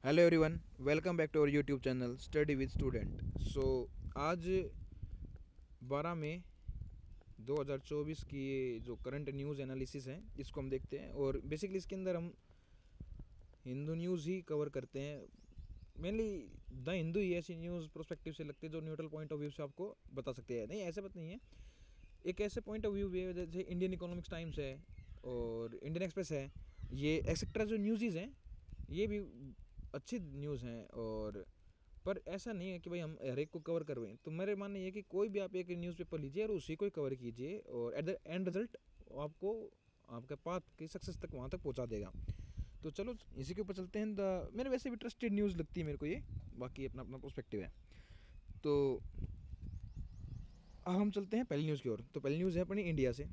Hello everyone, welcome back to our YouTube channel study with student. आज 12 मई 2024 की ये जो करंट न्यूज़ एनालिसिस है इसको हम देखते हैं। और बेसिकली इसके अंदर हम हिंदू न्यूज़ ही कवर करते हैं। मेनली द हिंदू ही ऐसी न्यूज़ प्रोस्पेक्टिव से लगती है जो न्यूट्रल पॉइंट ऑफ व्यू से आपको बता सकते हैं। नहीं, ऐसा बात नहीं है, एक ऐसे पॉइंट ऑफ व्यू भी है जैसे इंडियन इकोनॉमिक्स टाइम्स है और इंडियन एक्सप्रेस है, ये एक्सेट्रा जो न्यूज़ हैं ये भी अच्छी न्यूज़ हैं। और पर ऐसा नहीं है कि भाई हम हर एक को कवर करवाएं। तो मेरे मानना ये है कि कोई भी आप एक न्यूज़पेपर लीजिए और उसी को ही कवर कीजिए और एट द एंड रिजल्ट आपको आपका पाथ की सक्सेस तक वहाँ तक पहुँचा देगा। तो चलो इसी के ऊपर चलते हैं। मेरे वैसे भी ट्रस्टेड न्यूज़ लगती है मेरे को ये, बाकी अपना अपना पर्सपेक्टिव है। तो अब हम चलते हैं पहली न्यूज़ की ओर। तो पहली न्यूज़ है अपनी इंडिया से।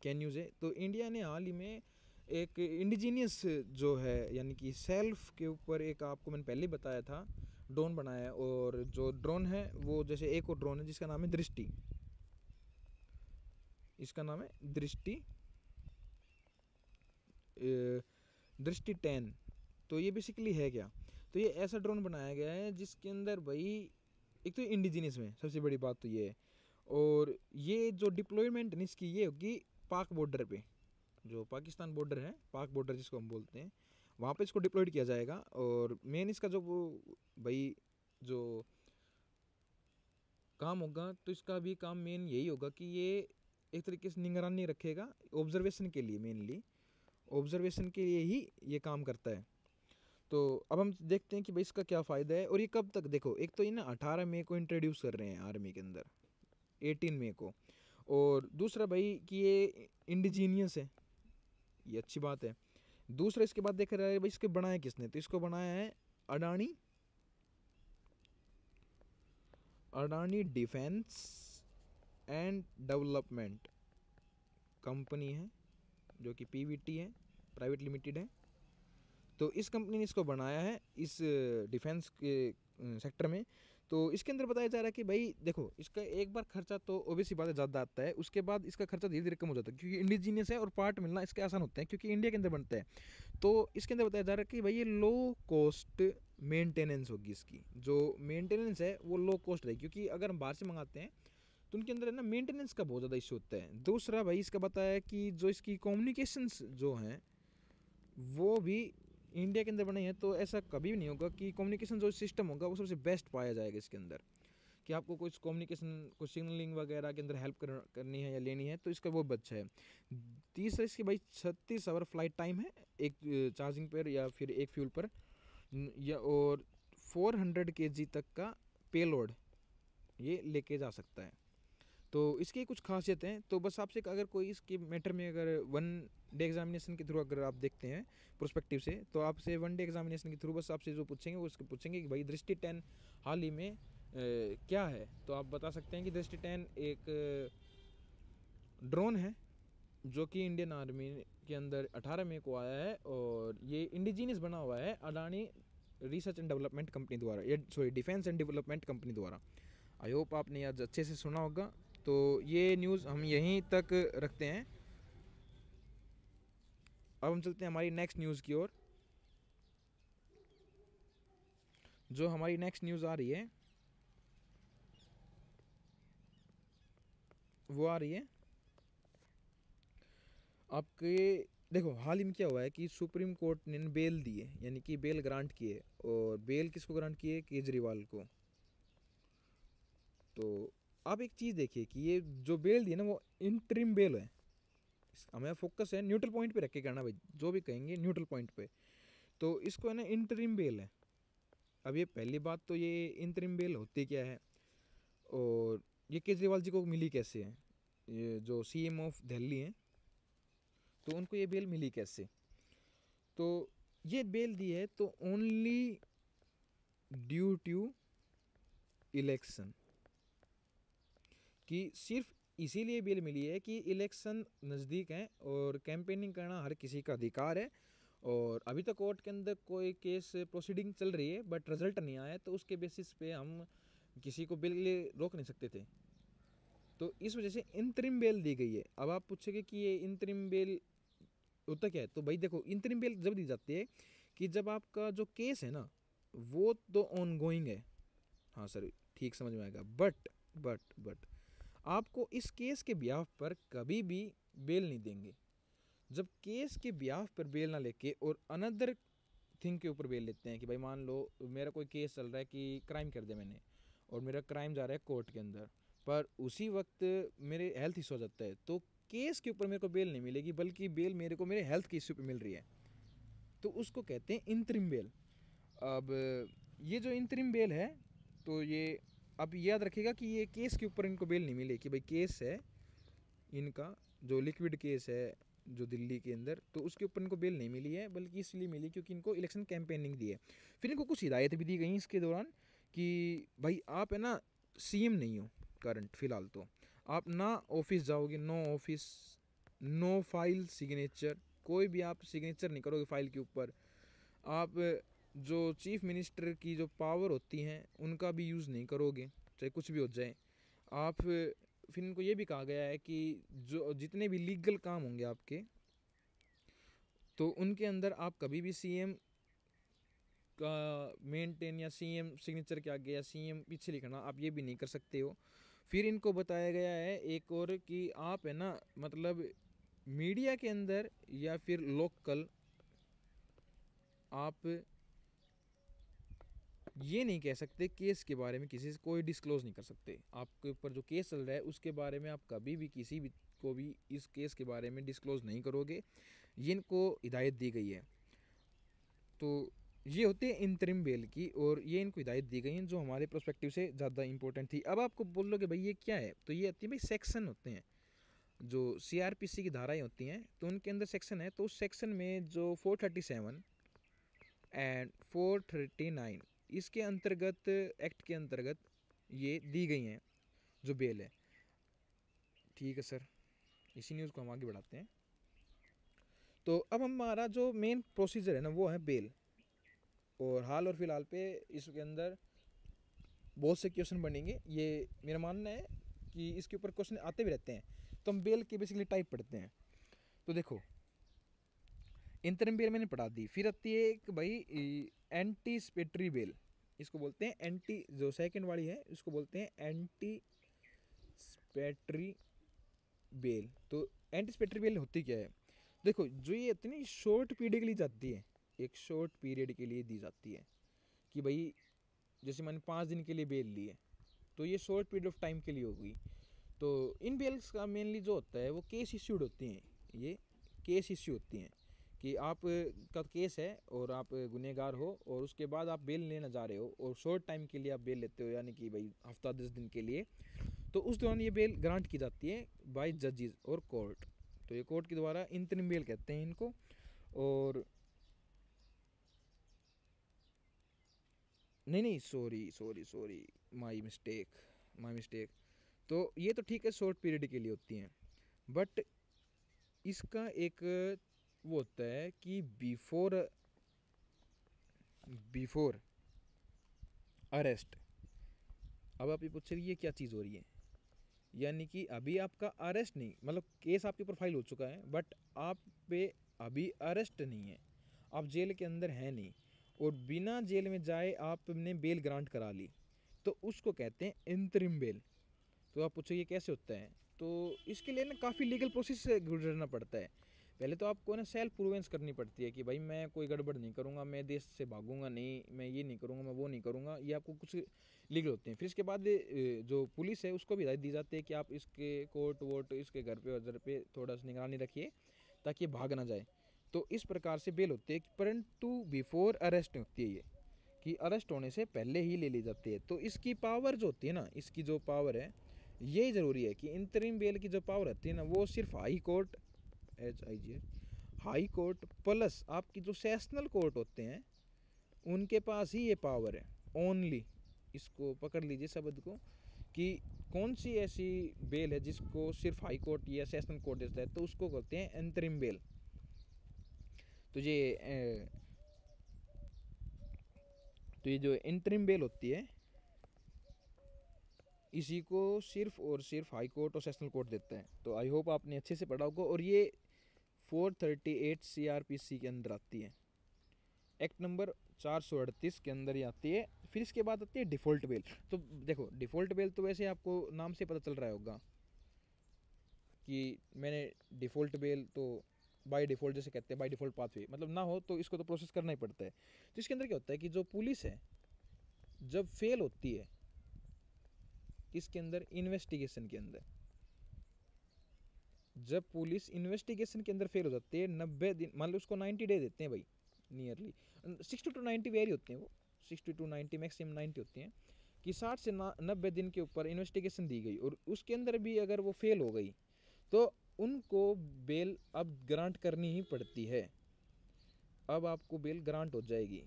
क्या न्यूज़ है? तो इंडिया ने हाल ही में एक इंडिजीनियस जो है यानी कि सेल्फ के ऊपर एक, आपको मैंने पहले ही बताया था, ड्रोन बनाया है। और जो ड्रोन है वो जैसे एक और ड्रोन है जिसका नाम है दृष्टि। इसका नाम है दृष्टि, दृष्टि 10। तो ये बेसिकली है क्या? तो ये ऐसा ड्रोन बनाया गया है जिसके अंदर भाई एक तो इंडिजीनियस में सबसे बड़ी बात तो ये है। और ये जो डिप्लॉयमेंट है इसकी ये होगी पाक बॉर्डर पे, जो पाकिस्तान बॉर्डर है, पाक बॉर्डर जिसको हम बोलते हैं, वहाँ पे इसको डिप्लॉयड किया जाएगा। और मेन इसका जो वो भाई जो काम होगा, तो इसका भी काम मेन यही होगा कि ये एक तरीके से निगरानी रखेगा ऑब्जर्वेशन के लिए, मेनली ऑब्जर्वेशन के लिए ही ये काम करता है। तो अब हम देखते हैं कि भाई इसका क्या फ़ायदा है और ये कब तक। देखो, एक तो ये ना 18 मई को इंट्रोड्यूस कर रहे हैं आर्मी के अंदर, 18 मई को। और दूसरा भाई कि ये इंडिजीनियस है, ये अच्छी बात है। दूसरा इसके बाद देख रहा है भाई इसके बनाया किसने, तो इसको बनाया है Adani, Adani defence and development company है, जो कि पीवीटी है, प्राइवेट लिमिटेड है। तो इस कंपनी ने इसको बनाया है इस डिफेंस के सेक्टर में। तो इसके अंदर बताया जा रहा है कि भाई देखो, इसका एक बार खर्चा तो ओबियसली बात है ज़्यादा आता है, उसके बाद इसका खर्चा धीरे धीरे कम हो जाता है क्योंकि इंडिजीनियस है और पार्ट मिलना इसके आसान होते हैं क्योंकि इंडिया के अंदर बनता है। तो इसके अंदर बताया जा रहा है कि भाई ये लो कॉस्ट मेंटेनेंस होगी, इसकी जो मेंटेनेंस है वो लो कॉस्ट रहेगी क्योंकि अगर हम बाहर से मंगाते हैं तो उनके अंदर है ना मेंटेनेंस का बहुत ज़्यादा इशू होता है। दूसरा भाई इसका बताया कि जो इसकी कम्युनिकेशंस जो हैं वो भी इंडिया के अंदर बने हैं। तो ऐसा कभी भी नहीं होगा कि कम्युनिकेशन जो सिस्टम होगा वो सबसे बेस्ट पाया जाएगा इसके अंदर, कि आपको कुछ कम्युनिकेशन, कुछ सिग्नलिंग वगैरह के अंदर हेल्प करनी है या लेनी है तो इसका वो अच्छा है। तीसरा इसकी भाई 36 आवर फ्लाइट टाइम है, एक चार्जिंग पर या फिर एक फ्यूल पर, या और 400 kg तक का पेलोड ये लेके जा सकता है। तो इसकी कुछ खासियत हैं। तो बस आपसे अगर कोई इसके मैटर में अगर वन डे एग्जामिनेशन के थ्रू अगर आप देखते हैं प्रोस्पेक्टिव से, तो आपसे वन डे एग्जामिनेशन के थ्रू बस आपसे जो पूछेंगे वो उसको पूछेंगे कि भाई दृष्टि 10 हाल ही में क्या है। तो आप बता सकते हैं कि दृष्टि 10 एक ड्रोन है जो कि इंडियन आर्मी के अंदर 18 मई को आया है और ये इंडिजीनियस बना हुआ है Adani research and development company द्वारा, या sorry defence and development company द्वारा। आई होप आपने आज अच्छे से सुना होगा। तो ये न्यूज़ हम यहीं तक रखते हैं। अब हम चलते हैं हमारी नेक्स्ट न्यूज़ की ओर। जो हमारी नेक्स्ट न्यूज़ आ रही है वो आ रही है आपके, देखो हाल ही में क्या हुआ है कि सुप्रीम कोर्ट ने बेल दी है, यानी कि बेल ग्रांट की है। और बेल किसको ग्रांट की है? केजरीवाल को। तो आप एक चीज़ देखिए कि ये जो बेल दी है ना वो इंटरिम बेल है। हमें फोकस है न्यूट्रल पॉइंट पे रख के करना भाई, जो भी कहेंगे न्यूट्रल पॉइंट पे। तो इसको है ना इंटरिम बेल है। अब ये पहली बात तो ये इंतरिम बेल होती क्या है और ये केजरीवाल जी को मिली कैसे है? ये जो सीएम ऑफ दिल्ली हैं तो उनको ये बेल मिली कैसे? तो ये बेल दी है तो ओनली ड्यू टू इलेक्शन, कि सिर्फ इसीलिए बेल मिली है कि इलेक्शन नज़दीक हैं और कैंपेनिंग करना हर किसी का अधिकार है। और अभी तक कोर्ट के अंदर कोई केस प्रोसीडिंग चल रही है बट रिजल्ट नहीं आया, तो उसके बेसिस पे हम किसी को बेल के लिए रोक नहीं सकते थे। तो इस वजह से इंतरिम बेल दी गई है। अब आप पूछेंगे कि ये इंतरिम बेल होता क्या है? तो भाई देखो, इंतरिम बेल जब दी जाती है कि जब आपका जो केस है ना वो तो ऑन गोइंग है, हाँ सर ठीक समझ में आएगा, बट आपको इस केस के ब्याह पर कभी भी बेल नहीं देंगे। जब केस के ब्याह पर बेल ना लेके और अनदर थिंग के ऊपर बेल लेते हैं कि भाई मान लो मेरा कोई केस चल रहा है कि क्राइम कर दिया मैंने और मेरा क्राइम जा रहा है कोर्ट के अंदर, पर उसी वक्त मेरे हेल्थ इशू हो जाता है, तो केस के ऊपर मेरे को बेल नहीं मिलेगी बल्कि बेल मेरे को मेरे हेल्थ के इश्यू पे मिल रही है, तो उसको कहते हैं इंतरिम बेल। अब ये जो इंतरिम बेल है तो ये अब याद रखिएगा कि ये केस के ऊपर इनको बेल नहीं मिले कि भाई केस है इनका जो लिक्विड केस है जो दिल्ली के अंदर, तो उसके ऊपर इनको बेल नहीं मिली है, बल्कि इसलिए मिली क्योंकि इनको इलेक्शन कैंपेनिंग दी है। फिर इनको कुछ हिदायत भी दी गई इसके दौरान कि भाई आप है ना सीएम नहीं हो करंट फ़िलहाल, तो आप ना ऑफिस जाओगे, no office, no file signature, कोई भी आप सिग्नेचर नहीं करोगे फाइल के ऊपर, आप जो चीफ मिनिस्टर की जो पावर होती हैं उनका भी यूज़ नहीं करोगे चाहे कुछ भी हो जाए आप। फिर इनको ये भी कहा गया है कि जो जितने भी लीगल काम होंगे आपके, तो उनके अंदर आप कभी भी सीएम का मेंटेन या सीएम सिग्नेचर के आगे या सीएम पीछे लिखना आप ये भी नहीं कर सकते हो। फिर इनको बताया गया है एक और कि आप है ना मतलब मीडिया के अंदर या फिर लोकल आप ये नहीं कह सकते केस के बारे में किसी से कोई डिस्क्लोज नहीं कर सकते, आपके ऊपर जो केस चल रहा है उसके बारे में आप कभी भी किसी भी को भी इस केस के बारे में डिस्क्लोज नहीं करोगे, ये इनको हिदायत दी गई है। तो ये होते हैं इंतरिम बेल की और ये इनको हिदायत दी गई हैं जो हमारे प्रोस्पेक्टिव से ज़्यादा इंपॉर्टेंट थी। अब आपको बोल लो कि भाई ये क्या है, तो ये आती है भाई सेक्शन होते हैं जो सीआरपीसी की धाराएं होती हैं, तो उनके अंदर सेक्शन है, तो उस सेक्शन में जो 437 एंड 439 इसके अंतर्गत एक्ट के अंतर्गत ये दी गई हैं जो बेल है। ठीक है सर, इसी न्यूज़ को हम आगे बढ़ाते हैं। तो अब हमारा जो मेन प्रोसीजर है ना वो है बेल, और हाल और फिलहाल पे इसके अंदर बहुत से क्वेश्चन बनेंगे, ये मेरा मानना है कि इसके ऊपर क्वेश्चन आते भी रहते हैं, तो हम बेल के बेसिकली टाइप पढ़ते हैं। तो देखो इंतरिम बेल मैंने पढ़ा दी, फिर आती है एक भाई एंटीसिपेटरी बेल, इसको बोलते हैं एंटी, जो सेकंड वाली है इसको बोलते हैं एंटीसिपेटरी बेल। तो एंटीसिपेटरी बेल होती क्या है, देखो जो ये इतनी शॉर्ट पीरियड के लिए जाती है, एक शॉर्ट पीरियड के लिए दी जाती है कि भाई जैसे मैंने 5 दिन के लिए बेल ली है, तो ये शॉर्ट पीरियड ऑफ टाइम के लिए हो गई। तो इन बेल्स का मेनली जो होता है वो केस इश्यूड होती हैं, ये केस इश्यू होती हैं कि आप का केस है और आप गुनहगार हो और उसके बाद आप बेल लेना जा रहे हो और शॉर्ट टाइम के लिए आप बेल लेते हो, यानी कि भाई हफ्ता 10 दिन के लिए, तो उस दौरान ये बेल ग्रांट की जाती है बाय जजेस और कोर्ट। तो ये कोर्ट के द्वारा इंतरिम बेल कहते हैं इनको। और नहीं सॉरी माय मिस्टेक। तो ये तो ठीक है शॉर्ट पीरियड के लिए होती हैं, बट इसका एक वो होता है कि बिफोर अरेस्ट। अब आप ये पूछ रही है क्या चीज़ हो रही है, यानी कि अभी आपका अरेस्ट नहीं, मतलब केस आपके ऊपर फाइल हो चुका है बट आप पे अभी अरेस्ट नहीं है, आप जेल के अंदर हैं नहीं, और बिना जेल में जाए आपने बेल ग्रांट करा ली, तो उसको कहते हैं इंतरिम बेल। तो आप पूछो ये कैसे होता है, तो इसके लिए ना काफ़ी लीगल प्रोसेस से गुजरना पड़ता है। पहले तो आपको ना सेल्फ प्रूवेंस करनी पड़ती है कि भाई मैं कोई गड़बड़ नहीं करूँगा, मैं देश से भागूंगा नहीं, मैं ये नहीं करूँगा, मैं वो नहीं करूँगा, ये आपको कुछ लीगल होते हैं। फिर इसके बाद जो पुलिस है उसको भी हिदायत दी जाती है कि आप इसके कोर्ट वोट इसके घर पे उधर पे थोड़ा सा निगरानी रखिए ताकि भाग ना जाए। तो इस प्रकार से बेल होती है, परंतु बिफोर अरेस्ट होती है ये, कि अरेस्ट होने से पहले ही ले ली जाती है। तो इसकी पावर जो होती है ना, इसकी जो पावर है ये ज़रूरी है कि इंतरिम बेल की जो पावर होती है ना वो सिर्फ high court HIG high court plus आपकी जो सेशनल कोर्ट होते हैं उनके पास ही ये पावर है ओनली। इसको पकड़ लीजिए शब्द को कि कौन सी ऐसी बेल है जिसको सिर्फ हाई कोर्ट या सेशनल कोर्ट देता है, तो उसको कहते हैं इंतरिम बेल। तो ये जो इंतरिम बेल होती है इसी को सिर्फ और सिर्फ हाई कोर्ट और सेशनल कोर्ट देता है। तो आई होप आपने अच्छे से पढ़ा होगा, और ये 438 CRPC के अंदर आती है। एक्ट नंबर 438 के अंदर ही आती है। फिर इसके बाद आती है डिफ़ॉल्ट बेल। तो देखो डिफ़ॉल्ट बेल तो वैसे आपको नाम से पता चल रहा होगा कि मैंने डिफ़ॉल्ट बेल तो बाय डिफ़ॉल्ट जैसे कहते हैं बाय डिफ़ॉल्ट पाथवे, मतलब ना हो तो इसको तो प्रोसेस करना ही पड़ता है। तो इसके अंदर क्या होता है कि जो पुलिस है जब फेल होती है किसके अंदर, इन्वेस्टिगेशन के अंदर, जब पुलिस इन्वेस्टिगेशन के अंदर फेल हो जाती है 90 दिन, मान लो उसको 90 डे देते हैं भाई, नियरली 60 टू 90 वेरी होते हैं वो, 60 टू 90 मैक्सिमम 90 होते हैं, कि 60 से 90 दिन के ऊपर इन्वेस्टिगेशन दी गई और उसके अंदर भी अगर वो फेल हो गई तो उनको बेल अब ग्रांट करनी ही पड़ती है। अब आपको बेल ग्रांट हो जाएगी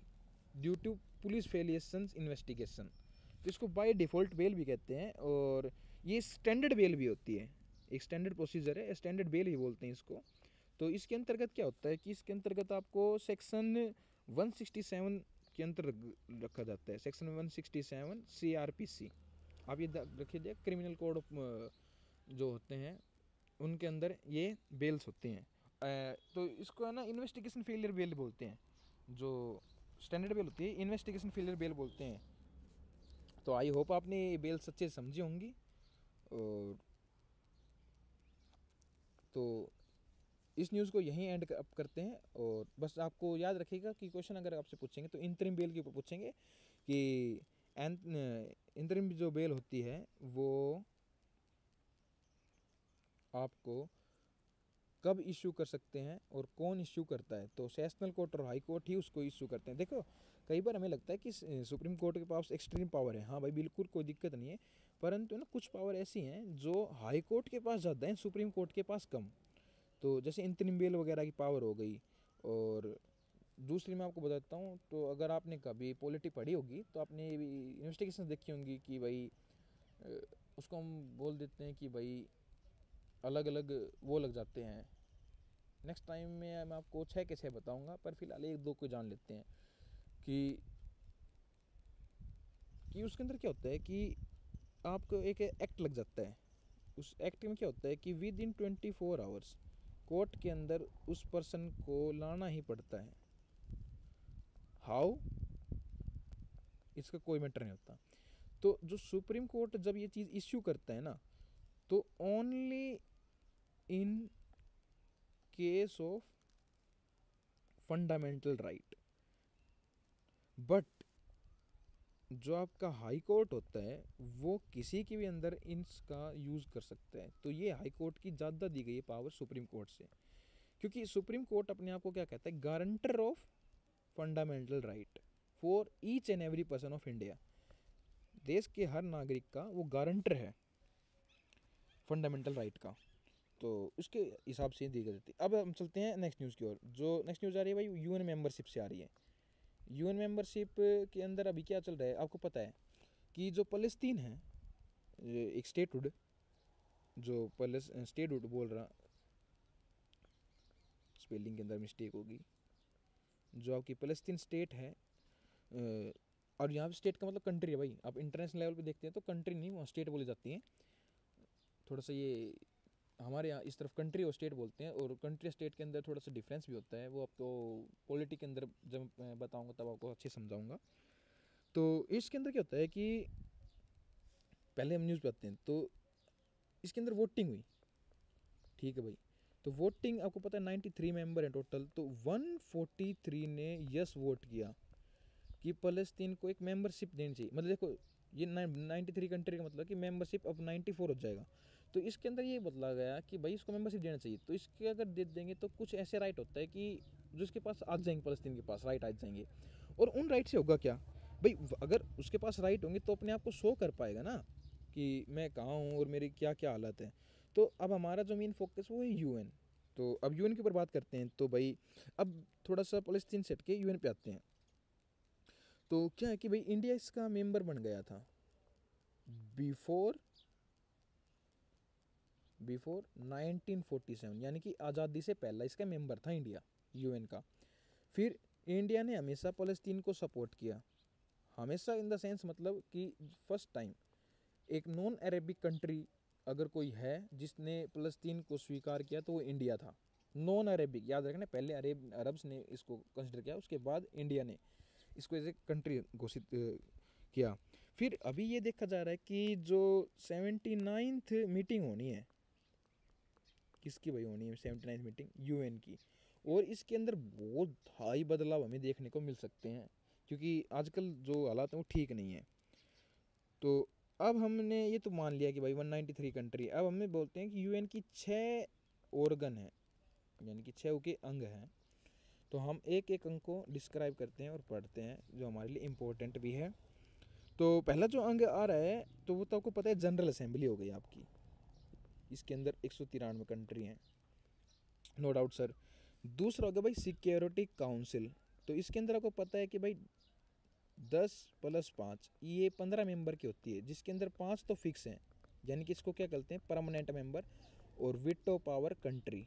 ड्यू टू पुलिस फेलिएशंस इन्वेस्टिगेशन। तो इसको बाय डिफ़ॉल्ट बेल भी कहते हैं और ये स्टैंडर्ड बेल भी होती है, एक स्टैंडर्ड प्रोसीजर है, स्टैंडर्ड बेल ही बोलते हैं इसको। तो इसके अंतर्गत क्या होता है कि इसके अंतर्गत आपको सेक्शन 167 के अंतर रखा जाता है, सेक्शन 167 CRPC। आप ये रखिए, क्रिमिनल कोड ऑफ जो होते हैं उनके अंदर ये बेल्स होते हैं। तो इसको है ना इन्वेस्टिगेशन फेलियर बेल बोलते हैं, जो स्टैंडर्ड बेल होती है इन्वेस्टिगेशन फेलियर बेल बोलते हैं। तो आई होप आपने ये बेल सच्चे समझी होंगी। और तो इस न्यूज़ को यहीं एंड अप करते हैं। और बस आपको याद रखिएगा कि क्वेश्चन अगर आपसे पूछेंगे तो इंतरिम बेल के ऊपर पूछेंगे कि इंतरिम जो बेल होती है वो आपको कब इशू कर सकते हैं और कौन इशू करता है। तो सेशनल कोर्ट और हाई कोर्ट ही उसको इशू करते हैं। देखो कई बार हमें लगता है कि सुप्रीम कोर्ट के पास एक्सट्रीम पावर है, हाँ भाई बिल्कुल कोई दिक्कत नहीं है, परंतु ना कुछ पावर ऐसी हैं जो हाई कोर्ट के पास ज़्यादा हैं, सुप्रीम कोर्ट के पास कम। तो जैसे इंतरिम बेल वगैरह की पावर हो गई। और दूसरी मैं आपको बताता हूँ, तो अगर आपने कभी पॉलिटी पढ़ी होगी तो आपने इन्वेस्टिगेशन देखी होंगी कि भाई उसको हम बोल देते हैं कि भाई अलग अलग वो लग जाते हैं। नेक्स्ट टाइम में मैं आपको 6 के 6 बताऊंगा, पर फिलहाल एक दो को जान लेते हैं कि उसके अंदर क्या होता है कि आपको एक एक्ट लग जाता है। उस एक्ट में क्या होता है कि विद इन 24 आवर्स कोर्ट के अंदर उस पर्सन को लाना ही पड़ता है। हाउ, इसका कोई मैटर नहीं होता। तो जो सुप्रीम कोर्ट जब ये चीज़ इश्यू करता है ना, तो only in case of fundamental right. But जो आपका हाई कोर्ट होता है वो किसी के भी अंदर इसका यूज़ कर सकता है। तो ये हाई कोर्ट की ज़्यादा दी गई है पावर सुप्रीम कोर्ट से, क्योंकि सुप्रीम कोर्ट अपने आप को क्या कहता है, guarantor of fundamental right for each and every person of India. देश के हर नागरिक का वो गारंटर है फंडामेंटल राइट का। तो उसके हिसाब से दी जाती है। अब हम चलते हैं नेक्स्ट न्यूज़ की ओर। जो नेक्स्ट न्यूज़ आ रही है भाई यूएन मेंबरशिप से आ रही है। यूएन मेंबरशिप के अंदर अभी क्या चल रहा है आपको पता है कि जो फ़लस्तीन है, एक स्टेटहुड, जो स्टेटहुड बोल रहा, स्पेलिंग के अंदर मिस्टेक होगी, जो आपकी फ़लस्तीन स्टेट है, और यहाँ पे स्टेट का मतलब कंट्री है भाई। आप इंटरनेशनल लेवल पे देखते हैं तो कंट्री नहीं, वहाँ स्टेट बोली जाती है। थोड़ा सा ये हमारे यहाँ इस तरफ कंट्री और स्टेट बोलते हैं, और कंट्री स्टेट के अंदर थोड़ा सा डिफरेंस भी होता है, वो आपको पॉलिटी के अंदर जब मैं बताऊँगा तब आपको अच्छे समझाऊँगा। तो इसके अंदर क्या होता है कि पहले हम न्यूज़ पे आते हैं। तो इसके अंदर वोटिंग हुई, ठीक है भाई। तो वोटिंग आपको पता है 93 मेंबर हैं टोटल, तो 143 ने यस वोट किया कि फ़लस्तीन को एक मेंबरशिप देनी चाहिए। मतलब देखो ये 93 कंट्री का मतलब कि मेंबरशिप अब 94 हो जाएगा। तो इसके अंदर ये बदला गया कि भाई इसको मेंबरशिप देना चाहिए। तो इसके अगर दे देंगे तो कुछ ऐसे राइट होता है कि जो इसके पास आ जाएंगे, फ़लस्तीन के पास राइट आ जाएंगे। और उन राइट से होगा क्या भाई, अगर उसके पास राइट होंगे तो अपने आप को शो कर पाएगा ना कि मैं कहाँ हूँ और मेरी क्या क्या हालत है। तो अब हमारा जो मेन फोकस वो है यूएन। तो अब यूएन के ऊपर बात करते हैं। तो भाई अब थोड़ा सा फ़लस्तीन से हट के यूएन पे आते हैं। तो क्या है कि भाई इंडिया इसका मेंबर बन गया था बिफोर 1947, यानी कि आज़ादी से पहला इसका मेंबर था इंडिया यूएन का। फिर इंडिया ने हमेशा फ़लस्तीन को सपोर्ट किया, हमेशा इन द सेंस मतलब कि फर्स्ट टाइम एक नॉन अरेबिक कंट्री अगर कोई है जिसने फ़लस्तीन को स्वीकार किया तो वो इंडिया था। नॉन अरेबिक, याद रखना, पहले अरब्स ने इसको कंसिडर किया, उसके बाद इंडिया ने इसको एज ए कंट्री घोषित किया। फिर अभी ये देखा जा रहा है कि जो 79th मीटिंग होनी है, किसकी भाई होनी है 79th मीटिंग, यूएन की, और इसके अंदर बहुत हाई बदलाव हमें देखने को मिल सकते हैं, क्योंकि आजकल जो हालात हैं वो ठीक नहीं है। तो अब हमने ये तो मान लिया कि भाई 193 कंट्री, अब हमें बोलते हैं कि यूएन की 6 ऑर्गन है, यानी कि 6 के अंग हैं। तो हम एक एक अंग को डिस्क्राइब करते हैं और पढ़ते हैं, जो हमारे लिए इम्पोर्टेंट भी है। तो पहला जो अंग आ रहा है, तो वो तो आपको पता है जनरल असेंबली हो गई आपकी, इसके अंदर 193 कंट्री हैं, नो डाउट सर। दूसरा हो गया भाई सिक्योरिटी काउंसिल, तो इसके अंदर आपको पता है कि भाई 10+5 ये 15 मेंबर की होती है, जिसके अंदर 5 तो फिक्स हैं, यानी कि इसको क्या कहते हैं परमानेंट मेंबर और विटो पावर कंट्री,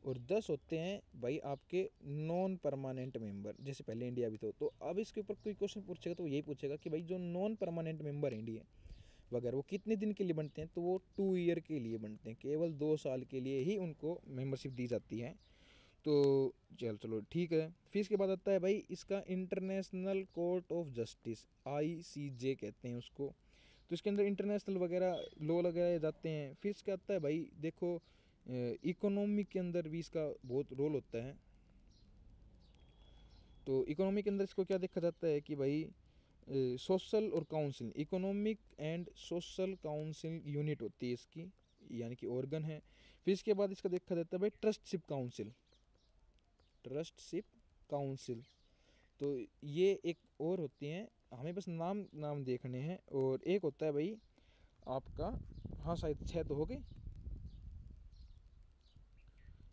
और 10 होते हैं भाई आपके नॉन परमानेंट मेंबर, जैसे पहले इंडिया भी तो अब इसके ऊपर कोई क्वेश्चन पूछेगा तो यही पूछेगा कि भाई जो नॉन परमानेंट मेंबर इंडिया वगैरह वो कितने दिन के लिए बनते हैं, तो वो 2 ईयर के लिए बनते हैं, केवल 2 साल के लिए ही उनको मेंबरशिप दी जाती है। तो चलो ठीक है। फिर इसके बाद आता है भाई इसका international court of justice, ICJ कहते हैं उसको। तो इसके अंदर इंटरनेशनल वगैरह लॉ लगाए जाते हैं। फिर इसका आता है भाई देखो इकोनॉमी के अंदर भी इसका बहुत रोल होता है। तो इकोनॉमी के अंदर इसको क्या देखा जाता है कि भाई सोशल और council, economic and social council unit होती है इसकी, यानी कि ऑर्गन है। फिर इसके बाद इसका देखा जाता है भाई ट्रस्टशिप काउंसिल, ट्रस्टशिप काउंसिल, तो ये एक और होती हैं, हमें बस नाम देखने हैं। और एक होता है भाई आपका, हाँ शायद 6 तो हो गई,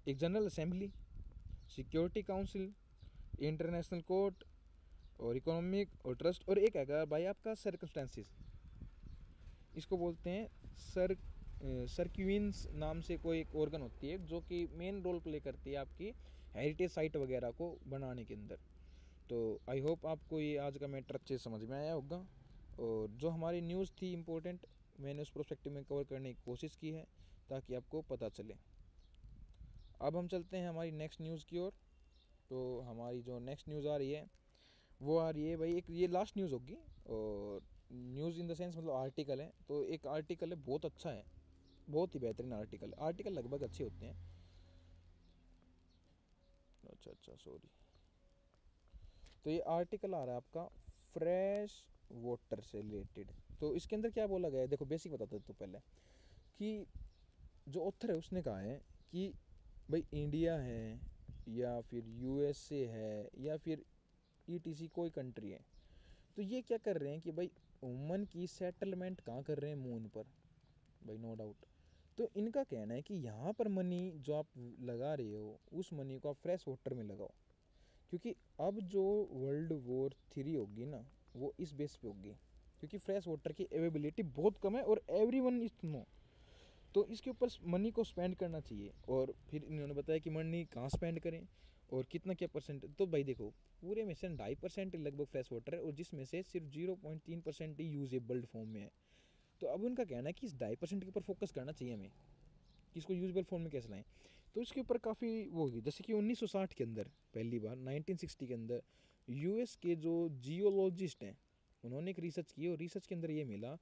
एक general assembly, security council, international court और इकोनॉमिक और ट्रस्ट, और एक है भाई आपका सर्कमस्टेंसेस, इसको बोलते हैं सर्क्यूइंस नाम से कोई एक ऑर्गन होती है, जो कि मेन रोल प्ले करती है आपकी हेरिटेज साइट वगैरह को बनाने के अंदर। तो आई होप आपको ये आज का मैटर अच्छे से समझ में आया होगा, और जो हमारी न्यूज़ थी इम्पोर्टेंट, मैंने उस प्रोस्पेक्टिव में कवर करने की कोशिश की है ताकि आपको पता चले। अब हम चलते हैं हमारी नेक्स्ट न्यूज़ की ओर। तो हमारी जो नेक्स्ट न्यूज़ आ रही है वो आ रही है भाई, एक ये लास्ट न्यूज़ होगी, और न्यूज़ इन द सेंस मतलब आर्टिकल है। तो एक आर्टिकल है, बहुत अच्छा है, बहुत ही बेहतरीन आर्टिकल लगभग अच्छे होते हैं। अच्छा सॉरी। तो ये आर्टिकल आ रहा है आपका फ्रेश वाटर से रिलेटेड। तो इसके अंदर क्या बोला गया है, देखो बेसिक बताते हैं तो पहले, कि जो ऑथर है उसने कहा है कि भाई इंडिया है या फिर USA है या फिर ETC कोई कंट्री है, तो ये क्या कर रहे हैं कि भाई वुमन की सेटलमेंट कहाँ कर रहे हैं, मून पर, भाई नो डाउट। तो इनका कहना है कि यहाँ पर मनी जो आप लगा रहे हो, उस मनी को आप फ्रेश वाटर में लगाओ, क्योंकि अब जो World War III होगी ना, वो इस बेस पे होगी, क्योंकि फ्रेश वाटर की अवेलेबिलिटी बहुत कम है और एवरीवन इज नो। तो इसके ऊपर मनी को स्पेंड करना चाहिए। और फिर इन्होंने बताया कि मनी कहाँ स्पेंड करें और कितना क्या परसेंट। तो भाई देखो, पूरे में से 2.5% लगभग फ्रेश वाटर है, और जिसमें से सिर्फ 0.3% ही यूजेबल फॉर्म में है। तो अब उनका कहना है कि इस 2.5% के ऊपर फोकस करना चाहिए हमें, कि इसको यूजेबल फॉर्म में कैसे लाएं। तो इसके ऊपर काफ़ी वो होगी, जैसे कि 1960 के अंदर पहली बार, 1960 के अंदर US के जो जियोलॉजिस्ट हैं उन्होंने एक रिसर्च की, और रिसर्च के अंदर ये मिला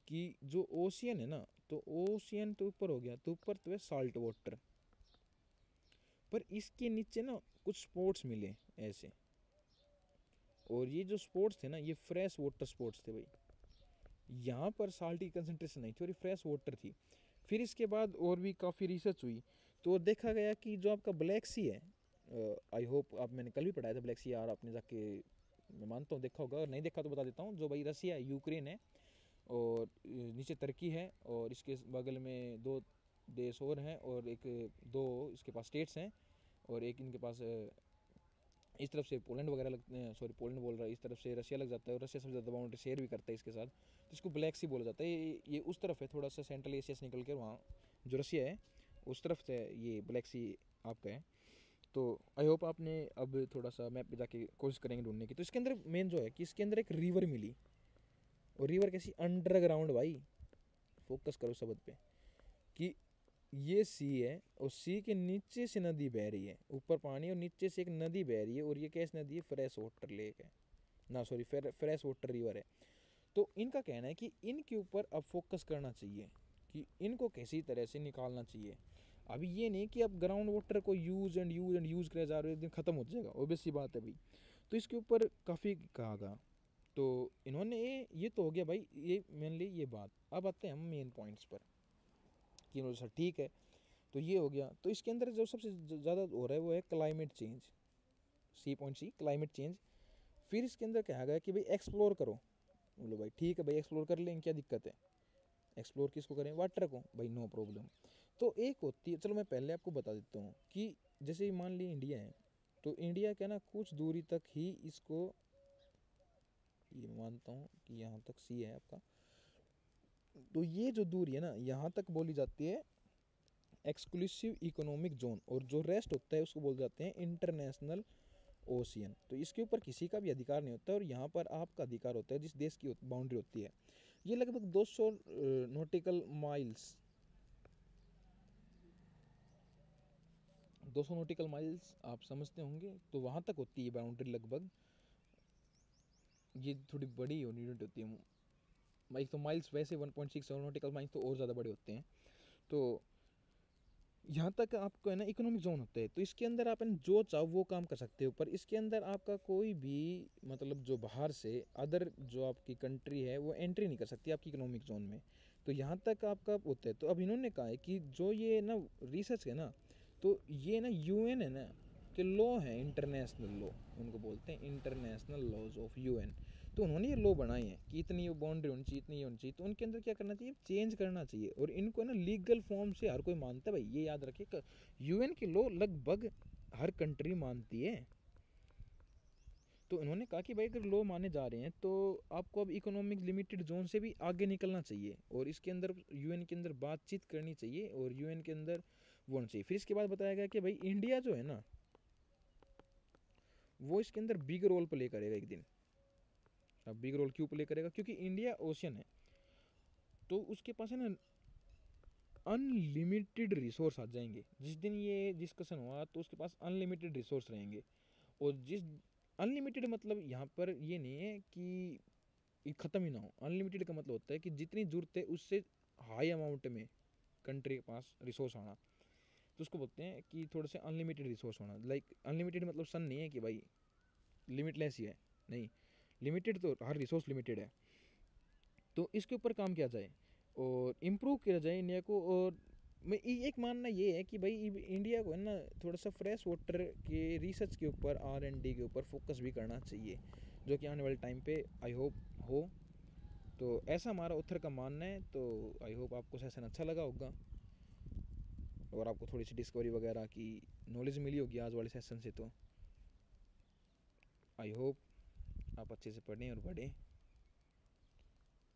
कि जो ओशियन है ना, तो ओशियन तो ऊपर हो गया, तो ऊपर तो है साल्ट वाटर, पर इसके नीचे ना कुछ स्पोर्ट्स मिले ऐसे, और ये जो स्पोर्ट्स थे ना, ये फ्रेश वाटर स्पोर्ट्स थे भाई। यहाँ पर साल्ट की कंसनट्रेशन नहीं थी और ये फ्रेश वाटर थी। फिर इसके बाद और भी काफ़ी रिसर्च हुई, तो देखा गया कि जो आपका ब्लैक सी है, आई होप आप, मैंने कल भी पढ़ाया था ब्लैक सी, यार आपने जाके मैं मानता हूँ देखा होगा, और नहीं देखा तो बता देता हूँ। जो भाई रसिया है, यूक्रेन है, और नीचे तुर्की है, और इसके बगल में 2 देश और हैं, और एक 2 इसके पास स्टेट्स हैं, और एक इनके पास इस तरफ से पोलैंड वगैरह लगते हैं, सॉरी पोलैंड बोल रहा है, इस तरफ से रशिया लग जाता है, और रशिया सबसे ज़्यादा बाउंड्री शेयर भी करता है इसके साथ, तो इसको ब्लैक सी बोला जाता है। ये उस तरफ है, थोड़ा सा सेंट्रल एशिया से निकल कर वहाँ जो रशिया है उस तरफ से ये ब्लैक सी आपका है। तो आई होप आपने अब थोड़ा सा मैप पे जाके कोशिश करेंगे ढूंढने की। तो इसके अंदर मेन जो है कि इसके अंदर एक रिवर मिली, और रिवर कैसी, अंडरग्राउंड भाई, फोकस करो शब्द पे, कि ये सी है और सी के नीचे से नदी बह रही है, ऊपर पानी और नीचे से एक नदी बह रही है, और ये कैसी नदी है, फ्रेश वाटर लेक है ना, सॉरी फ्रेश वाटर रिवर है। तो इनका कहना है कि इनके ऊपर अब फोकस करना चाहिए कि इनको किसी तरह से निकालना चाहिए। अभी ये नहीं कि अब ग्राउंड वाटर को यूज़ करे जा रहे हो, एक दिन ख़त्म हो जाएगा, ऑब्वियस सी बात है भाई। तो इसके ऊपर काफ़ी कहा गया। तो इन्होंने ये तो हो गया भाई, ये मेनली ये बात। अब आते हैं हम मेन पॉइंट्स पर कि सर ठीक है, तो ये हो गया। तो इसके अंदर जो सबसे ज़्यादा हो रहा है वो है क्लाइमेट चेंज, सी क्लाइमेट चेंज। फिर इसके अंदर कहा गया कि भाई एक्सप्लोर करो। बोलो भाई ठीक है भाई, एक्सप्लोर कर लेंगे, क्या दिक्कत है। एक्सप्लोर किसको करें, वाटर को, भाई नो प्रॉब्लम। तो एक होती है, चलो मैं पहले आपको बता देता हूँ कि जैसे मान ली इंडिया है, तो इंडिया क्या ना कुछ दूरी तक ही इसको, ये मानता हूँ कि यहाँ तक सी है आपका, तो ये जो दूरी है ना यहाँ तक बोली जाती है एक्सक्लूसिव इकोनॉमिक जोन, और जो रेस्ट होता है उसको बोल जाते हैं इंटरनेशनल ओशियन। तो इसके ऊपर किसी का भी अधिकार नहीं होता, और यहाँ पर आपका अधिकार होता है जिस देश की बाउंड्री होती है। ये लगभग 200 नॉटिकल माइल्स, 200 नॉटिकल माइल्स आप समझते होंगे, तो वहाँ तक होती है बाउंड्री लगभग। ये थोड़ी बड़ी यूनिट होती है, एक तो माइल्स वैसे 1.6 नॉटिकल माइल्स तो और ज़्यादा बड़े होते हैं। तो यहाँ तक आपको है ना इकोनॉमिक जोन होता है, तो इसके अंदर आप जो चाहो वो काम कर सकते हो, पर इसके अंदर आपका कोई भी मतलब जो बाहर से अदर जो आपकी कंट्री है वो एंट्री नहीं कर सकती आपकी इकोनॉमिक जोन में। तो यहाँ तक आपका होता है। तो अब इन्होंने कहा है कि जो ये ना रिसर्च है ना, तो ये ना यूएन है ना कि लॉ है, इंटरनेशनल लॉ उनको बोलते हैं, इंटरनेशनल लॉज ऑफ यूएन। तो उन्होंने ये लॉ बनाए हैं कि इतनी ये बाउंड्री होनी चाहिए, इतनी ये होनी चाहिए। तो उनके अंदर क्या करना चाहिए, चेंज करना चाहिए, और इनको ना लीगल फॉर्म से हर कोई मानता है भाई, ये याद रखिए। यूएन की लॉ लगभग हर कंट्री मानती है। तो इन्होंने कहा कि भाई अगर लॉ माने जा रहे हैं तो आपको अब इकोनॉमिक लिमिटेड जोन से भी आगे निकलना चाहिए, और इसके अंदर यूएन के अंदर बातचीत करनी चाहिए, और यूएन के अंदर वो होना चाहिए। फिर इसके बाद बताया गया कि भाई इंडिया जो है ना वो इसके अंदर बिग रोल प्ले करेगा एक दिन। अब बिग रोल क्यों प्ले करेगा, क्योंकि इंडिया ओशियन है, तो उसके पास है ना अनलिमिटेड रिसोर्स आ जाएंगे। जिस दिन ये डिस्कशन हुआ तो उसके पास अनलिमिटेड रिसोर्स रहेंगे। और जिस अनलिमिटेड मतलब यहाँ पर ये नहीं है कि ये ख़त्म ही ना हो, अनलिमिटेड का मतलब होता है कि जितनी ज़रूरत है उससे हाई अमाउंट में कंट्री के पास रिसोर्स आना। तो उसको बोलते हैं कि थोड़ा से अनलिमिटेड रिसोर्स होना। लाइक अनलिमिटेड मतलब सन नहीं है कि भाई लिमिटलेस ही है, नहीं, लिमिटेड तो हर रिसोर्स लिमिटेड है। तो इसके ऊपर काम किया जाए और इम्प्रूव किया जाए इंडिया को। और मैं एक मानना ये है कि भाई इंडिया को है ना थोड़ा सा फ्रेश वाटर के रिसर्च के ऊपर, R&D के ऊपर फोकस भी करना चाहिए, जो कि आने वाले टाइम पे आई होप हो। तो ऐसा हमारा उत्तर का मानना है। तो आई होप आपको सेशन अच्छा लगा होगा, और आपको थोड़ी सी डिस्कवरी वगैरह की नॉलेज मिली होगी आज वाले सेशन से। तो आई होप आप अच्छे से पढ़ें और बढ़ें।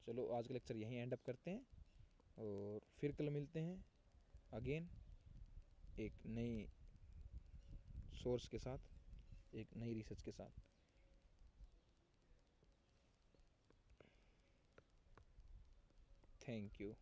चलो आज का लेक्चर यहीं एंड अप करते हैं, और फिर कल मिलते हैं अगेन एक नई सोर्स के साथ, एक नई रिसर्च के साथ। Thank you.